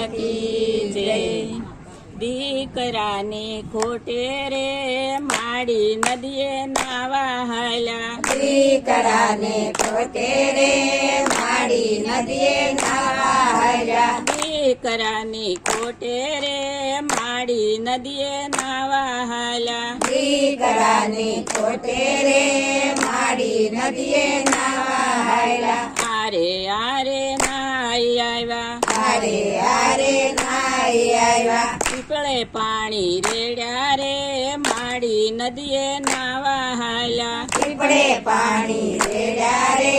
કી જય। દીકરાને ખોટે રે માડી નદીએ નાવા હાલ્યા। દીકરાને ખોટે રે માડી નદીએ નાવા હાલ્યા। દીકરાની ખોટે રે માડી નદીએ નાવા હાલ્યા। દીકરાની ખોટે રે માડી નદીએ નાવા હાલ્યા। આરે આરે નાઈ આવ્યા। આરે આરે નાઈ આવ્યા। પીપળે પાણી રેડ્યા રે માડી નદીએ નાવા હાલ્યા। પીપળે પાણી રેડ્યા રે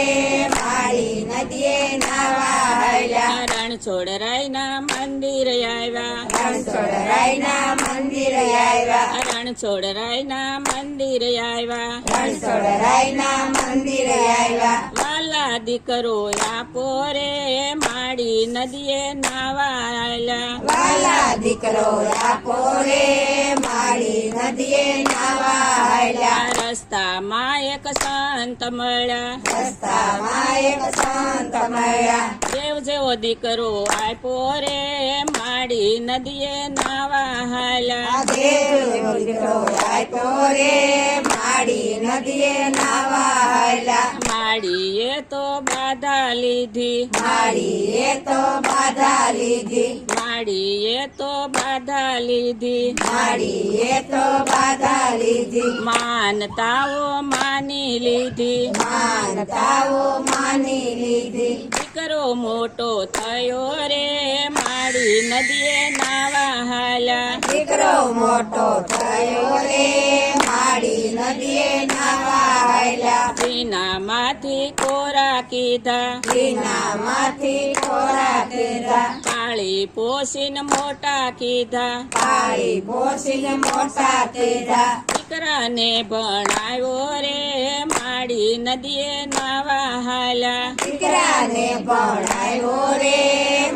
માડી નદીએ નાવા હાલ્યા। રણછોડરાયના મંદિર આવ્યા। રણછોડરાયના મંદિર આવ્યા। રણછોડરાયના મંદિર આવ્યા। રણછોડરાયના મંદિર આવ્યા। વાલા દીકરો આપો રે માડી નદીએ નાવા હાલ્યા। વાલા દીકરો આપો રે માડી નદીએ નાવા હાલ્યા। રસ્તામાં એક સંત મળ્યા। રસ્તામાં એક સંત મળ્યા। દેવ જેવો દીકરો આપ્યો રે માડી નદીએ નાવા હાલ્યા। દેવ દીકરો આપ્યો રે માડી નદીએ નાવા હાલ્યા। માડીએ તો બાધા લીધી। માડીએ તો બાધા લીધી। માડીએ તો બાધા લીધી। માડીએ તો બાધા લીધી। માનતાઓ માની લીધી। માનતાઓ માની લીધી। દીકરો મોટો થયો રે માડી નદીએ નાવા હાલ્યા। દીકરો મોટો થયો રે માડી નદીએ નાવા હાલ્યા। ઝીણામાંથી કોરા કીધા। ઝીણામાંથી કોરા કીધા। પાળી પોષીને મોટા કીધા। પાળી પોષીને મોટા કીધા। દીકરાને ભણાવ્યો રે માડી નદીએ નાવા હાલ્યા। દીકરાને ભણાવ્યો રે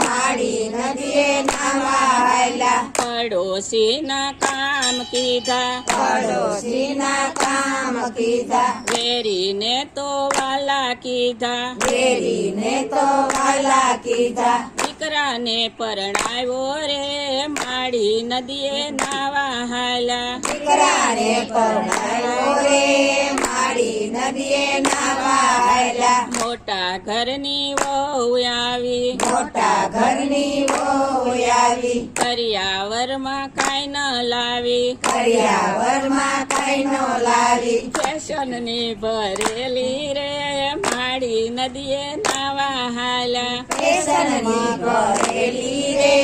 માડી નદીએ નાવા હાલ્યા। પડોશીના કામ કીધા। પડોશીના કામ કીધા। વેરીને તો વાલા કીધા। વેરીને તો વાલા કીધા। દીકરાને પરણાવ્યો રે માડી નદીએ નાવા હાલ્યા। દીકરાને પરણાવ્યો રે માડી નદીએ નાવા હાલ્યા। મોટા ઘરની વહુ આવી। મોટા ઘરની વહુ આવી। કરિયાવરમાં કાંઈ ન લાવી। કરિયાવરમાં કઈ નો લાવી। ફેશનની ભરેલી રે માડી નદીએ નાવા હાલ્યા। ફેશનની ભરેલી રે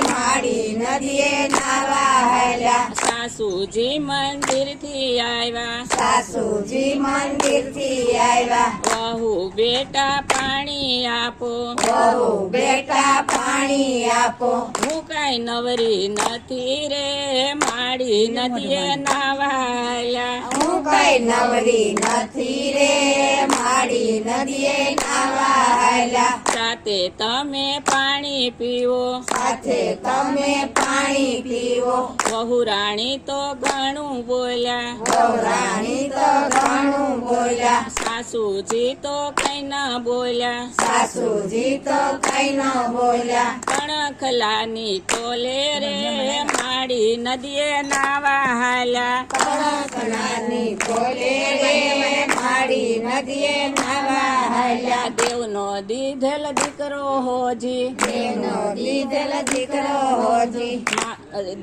માડી નદીએ નાવા હાલ્યા। સાસુજી મંદિરથી આવ્યા। સાસુજી મંદિરથી આવ્યા। વહુ બેટા પાણી આપો। વહુ બેટા પાણી આપો। હું કાંઈ નવરી નથી રે માડી નદીએ નાવા હાલ્યા। હું કઈ નવરી નથી રે માડી નદીએ નાવા હાલ્યા। સાથે તમે પાણી પીવો। સાથે તમે પાણી પીવો। વહુ રાણી તો ઘણું બોલ્યા। વહુ રાણી તો ઘણું બોલ્યા। સાસુજી તો કઈ ન બોલ્યા। સાસુજી તો કઈ ન બોલ્યા। કણખલાની ટોલે રે માડી નદીએ નાવા હાલ્યા। કણકણાની બોલે રે માડી નદીએ નાવા હાલ્યા। દેવનો દીધેલ દીકરો હોજી। દેવનો દીધેલ દીકરો હોજી।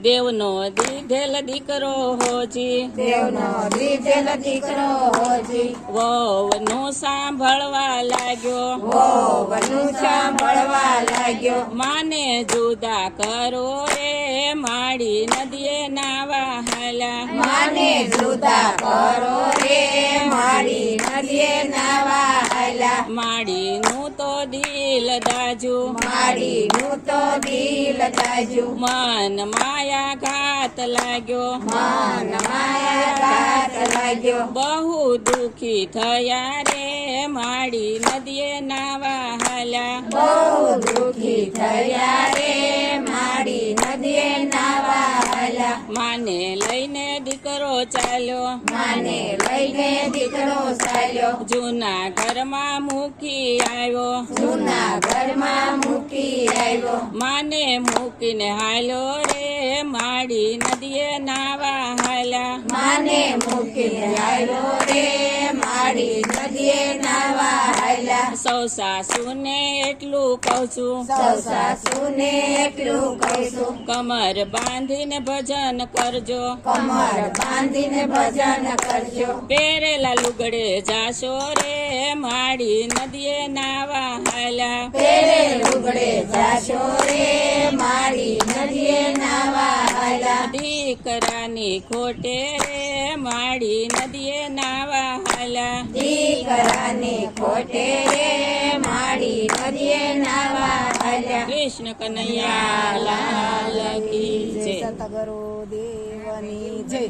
દેવનો દીધેલ દીકરો હોજી। દેવનો દીધેલ દીકરો હોજી। વહુનું સાંભળવા લાગ્યો। વહુનું સાંભળવા લાગ્યો। માને જુદા કરો રે માડી નદીએ નાવા હાલ્યા। માને જુદા કરો રે માડી નદીએ નાવા હાલ્યા। માડીનું તો દિલ દાજુ। માડીનું તો દિલ દાજુ। મન માયા ઘાત લાગ્યો। મન માયા ઘાત લાગ્યો। બહુ દુખી થયા રે માડી નદીએ નાવા હાલ્યા। બહુ દુખી થયા રે માડી નદીએ નાવા હાલ્યા। માને લઈને દીકરો ચાલ્યો। માને લઈને દીકરો ચાલ્યો। જૂના ઘરમાં મૂકી આવ્યો। જૂના ઘરમાં મૂકી આવ્યો। આવ્યો માને મૂકીને હાલો રે માડી નદીએ નાવા હાલ્યા માને મૂકીને આવ્યો રે માડી નદીએ નાવા હાલ્યા સૌ સાસુને એટલું કહું છું સૌ સાસુને એટલું કહીશું કમર બાંધીને ભજન કરજો કમર બાંધીને ભજન કરજો પહેરેલા લુગડે જાશો રે માડી નદીએ નાવા હાલ્યા પેરે લુગડે જાશો રે માડી નદીએ નાવા હાલ્યા દીકરાની ખોટે રે માડી નદીએ નાવા હાલ્યા દીકરાની ખોટે રે માડી નદીએ નાવા હાલ્યા કૃષ્ણ કનૈયા લાલ કી જય સતગુરુ દેવની જય